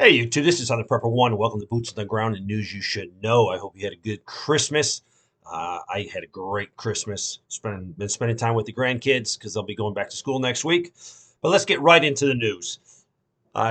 Hey, you two, this is on the Prepper One. Welcome to Boots on the Ground and News You Should Know. I hope you had a good Christmas. I had a great Christmas. Been spending time with the grandkids because they'll be going back to school next week. But let's get right into the news.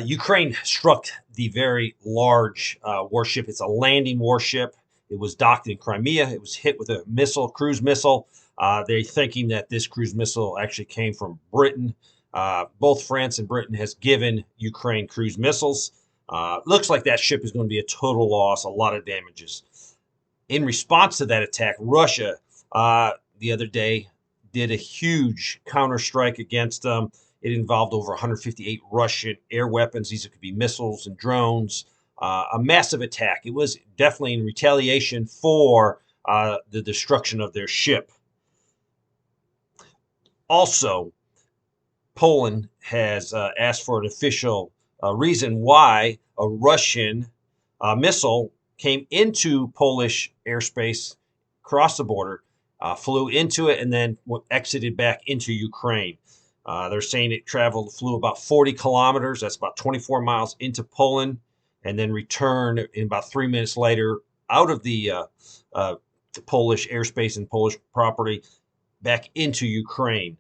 Ukraine struck the very large warship. It's a landing warship. It was docked in Crimea. It was hit with a missile, cruise missile. They're thinking that this cruise missile actually came from Britain. Both France and Britain has given Ukraine cruise missiles. Looks like that ship is going to be a total loss, a lot of damages. In response to that attack, Russia the other day did a huge counterstrike against them. It involved over 158 Russian air weapons. These could be missiles and drones. A massive attack. It was definitely in retaliation for the destruction of their ship. Also, Poland has asked for an official reason why a Russian missile came into Polish airspace, crossed the border, flew into it, and then exited back into Ukraine. They're saying it flew about 40 kilometers. That's about 24 miles into Poland, and then returned in about 3 minutes later out of the Polish airspace and Polish property back into Ukraine.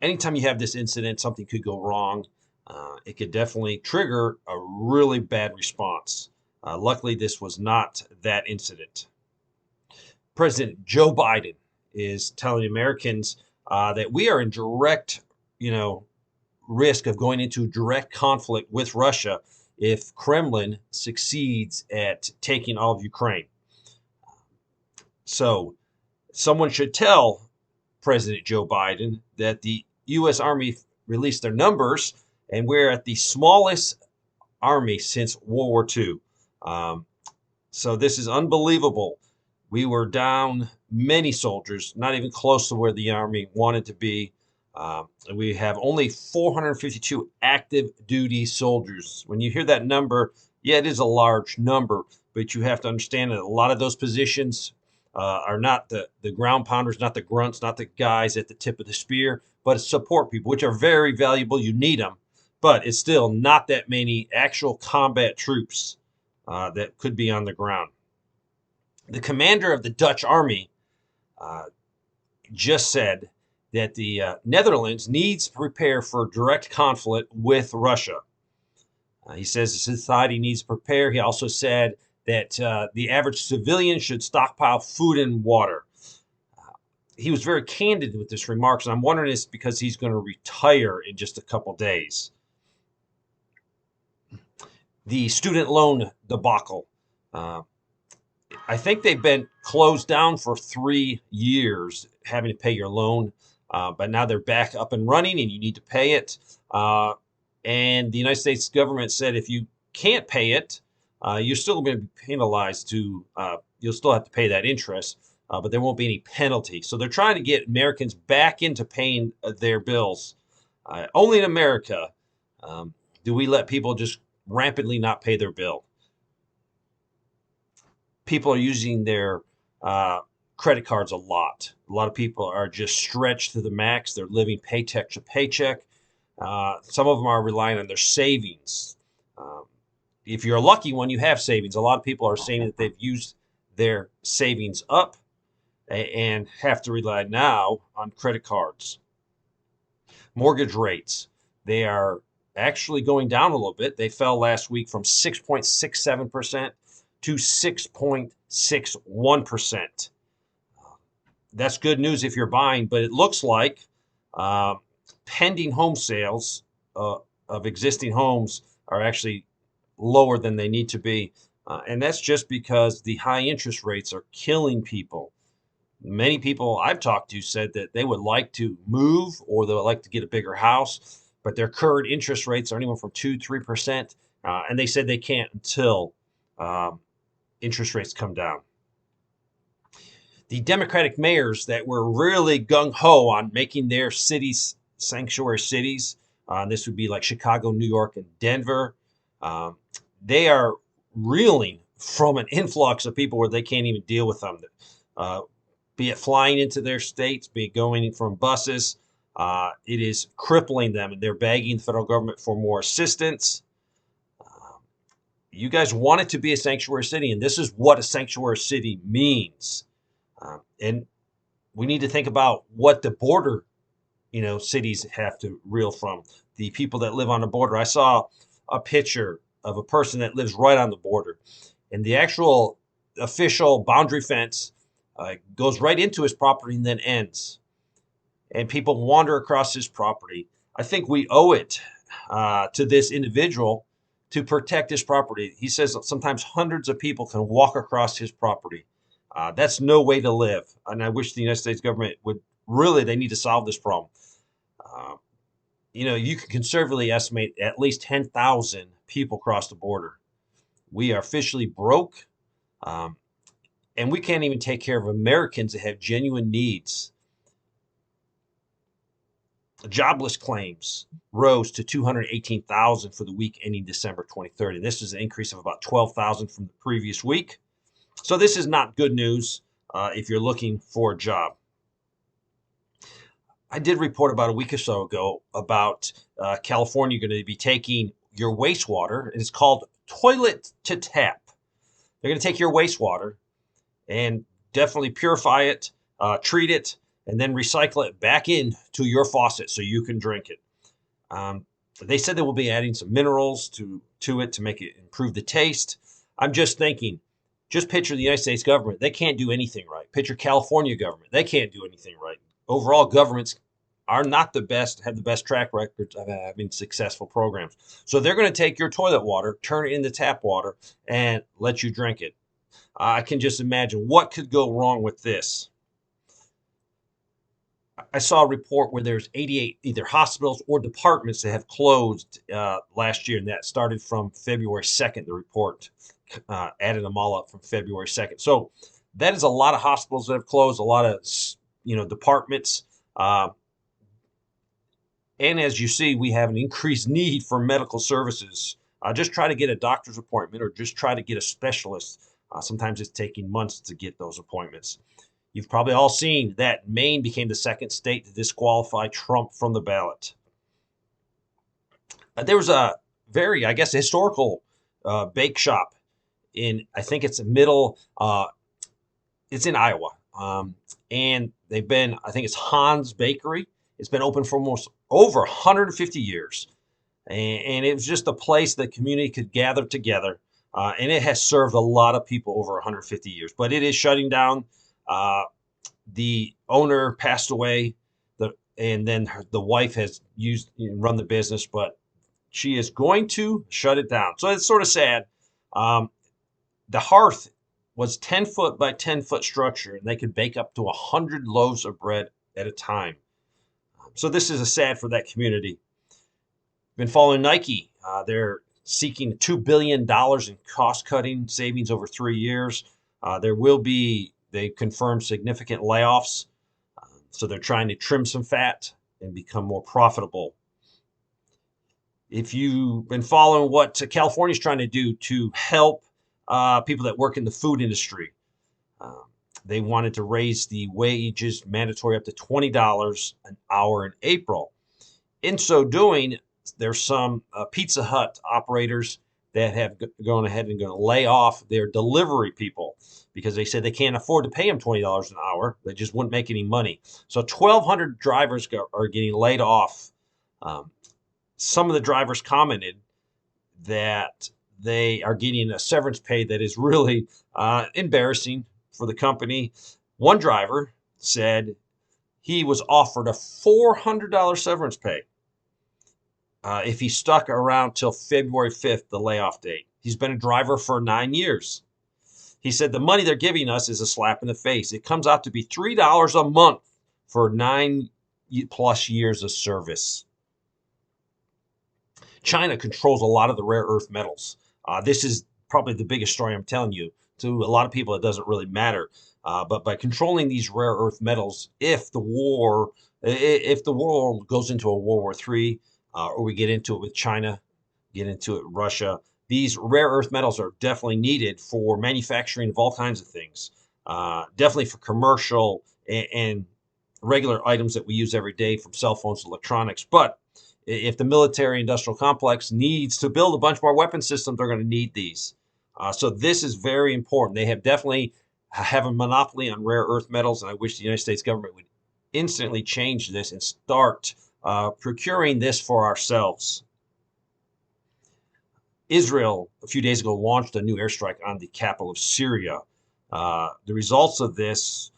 Anytime you have this incident, something could go wrong. It could definitely trigger a really bad response. Luckily, this was not that incident. President Joe Biden is telling Americans that we are in direct, risk of going into direct conflict with Russia if Kremlin succeeds at taking all of Ukraine. So, someone should tell President Joe Biden that the U.S. Army released their numbers, and we're at the smallest army since World War II. So this is unbelievable. We were down many soldiers, not even close to where the Army wanted to be. And we have only 452 active duty soldiers. When you hear that number, yeah, it is a large number, but you have to understand that a lot of those positions are not the ground pounders, not the grunts, not the guys at the tip of the spear, but support people, which are very valuable. You need them, but it's still not that many actual combat troops that could be on the ground. The commander of the Dutch army just said that the Netherlands needs to prepare for direct conflict with Russia. He says the society needs to prepare. He also said that the average civilian should stockpile food and water. He was very candid with this remarks, and I'm wondering this because he's going to retire in just a couple days. The student loan debacle. I think they've been closed down for 3 years, having to pay your loan, but now they're back up and running, and you need to pay it. And the United States government said if you can't pay it, you're still going to be penalized you'll still have to pay that interest, but there won't be any penalty. So they're trying to get Americans back into paying their bills. Only in America do we let people just rampantly not pay their bill. People are using their credit cards a lot. A lot of people are just stretched to the max. They're living paycheck to paycheck. Some of them are relying on their savings. If you're a lucky one, you have savings. A lot of people are saying that they've used their savings up and have to rely now on credit cards. Mortgage rates, they are actually going down a little bit. They fell last week from 6.67% to 6.61%. That's good news if you're buying, but it looks like pending home sales of existing homes are actually lower than they need to be. And that's just because the high interest rates are killing people. Many people I've talked to said that they would like to move or they would like to get a bigger house, but their current interest rates are anywhere from 2-3%. And they said they can't until interest rates come down. The Democratic mayors that were really gung-ho on making their cities sanctuary cities, this would be like Chicago, New York, and Denver, they are reeling from an influx of people where they can't even deal with them, be it flying into their states, be it going from buses. It is crippling them, and they're begging the federal government for more assistance. You guys want it to be a sanctuary city, and this is what a sanctuary city means. And we need to think about what the border, cities have to reel from. The people that live on the border. I saw a picture of a person that lives right on the border, and the actual official boundary fence goes right into his property and then ends. And people wander across his property. I think we owe it to this individual to protect his property. He says that sometimes hundreds of people can walk across his property. That's no way to live. And I wish the United States government would really, they need to solve this problem. Uh, you can conservatively estimate at least 10,000 people cross the border. We are officially broke, um, and we can't even take care of Americans that have genuine needs. Jobless claims rose to 218,000 for the week ending December 23rd. And this is an increase of about 12,000 from the previous week. So this is not good news if you're looking for a job. I did report about a week or so ago about California going to be taking your wastewater, and it's called toilet to tap. They're going to take your wastewater and definitely purify it, treat it, and then recycle it back into your faucet so you can drink it. They said they will be adding some minerals to it to make it improve the taste. I'm just thinking, just picture the United States government. They can't do anything right. Picture California government. They can't do anything right. Overall, governments are not the best, have the best track records of having successful programs. So they're going to take your toilet water, turn it into tap water, and let you drink it. I can just imagine what could go wrong with this. I saw a report where there's 88 either hospitals or departments that have closed last year, and that started from February 2nd. The report added them all up from February 2nd. So that is a lot of hospitals that have closed, a lot of departments. And as you see, we have an increased need for medical services. Just try to get a doctor's appointment or just try to get a specialist. Sometimes it's taking months to get those appointments. You've probably all seen that Maine became the second state to disqualify Trump from the ballot. There was a very, I guess, historical bake shop I think it's it's in Iowa. And they've been, I think it's Hans Bakery. It's been open for almost over 150 years. And it was just a place that community could gather together. And it has served a lot of people over 150 years. But it is shutting down. The owner passed away, and then the wife has run the business, but she is going to shut it down. So it's sort of sad. The hearth was 10-foot by 10-foot structure, and they could bake up to 100 loaves of bread at a time. So this is sad for that community. Been following Nike. They're seeking $2 billion in cost-cutting savings over 3 years. They confirmed significant layoffs. So they're trying to trim some fat and become more profitable. If you've been following what California is trying to do to help people that work in the food industry, they wanted to raise the wages mandatory up to $20 an hour in April. In so doing, there's some Pizza Hut operators that have gone ahead and going to lay off their delivery people because they said they can't afford to pay them $20 an hour. They just wouldn't make any money. So 1,200 drivers are getting laid off. Some of the drivers commented that they are getting a severance pay that is really embarrassing for the company. One driver said he was offered a $400 severance pay if he stuck around till February 5th, the layoff date. He's been a driver for 9 years. He said the money they're giving us is a slap in the face. It comes out to be $3 a month for 9+ years of service. China controls a lot of the rare earth metals. This is probably the biggest story I'm telling you. To a lot of people, it doesn't really matter. But by controlling these rare earth metals, if the world goes into a World War III, or we get into it with China, get into it with Russia, these rare earth metals are definitely needed for manufacturing of all kinds of things. Definitely for commercial and regular items that we use every day, from cell phones to electronics. But if the military industrial complex needs to build a bunch more weapon systems, they're going to need these. So this is very important. They have definitely have a monopoly on rare earth metals, and I wish the United States government would instantly change this and start procuring this for ourselves. Israel, a few days ago, launched a new airstrike on the capital of Syria. The results of this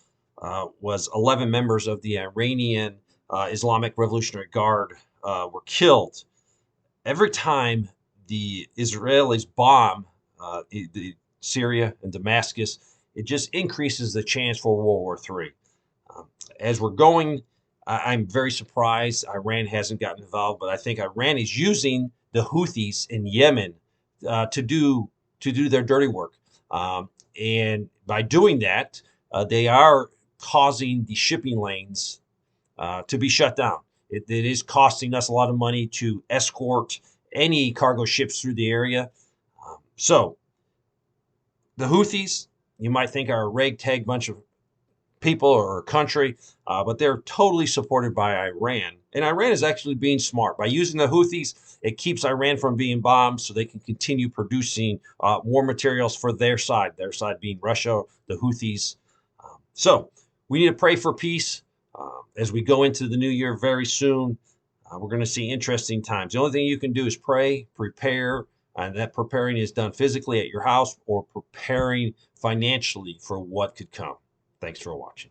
was 11 members of the Iranian Islamic Revolutionary Guard were killed. Every time the Israelis bomb Syria and Damascus, it just increases the chance for World War III. As we're going, I'm very surprised Iran hasn't gotten involved, but I think Iran is using the Houthis in Yemen to do their dirty work, and by doing that, they are causing the shipping lanes to be shut down. It is costing us a lot of money to escort any cargo ships through the area. So the Houthis, you might think, are a ragtag bunch of people or a country, but they're totally supported by Iran. And Iran is actually being smart. By using the Houthis, it keeps Iran from being bombed so they can continue producing war materials for their side being Russia, the Houthis. So we need to pray for peace as we go into the new year very soon. We're going to see interesting times. The only thing you can do is pray, prepare, and that preparing is done physically at your house or preparing financially for what could come. Thanks for watching.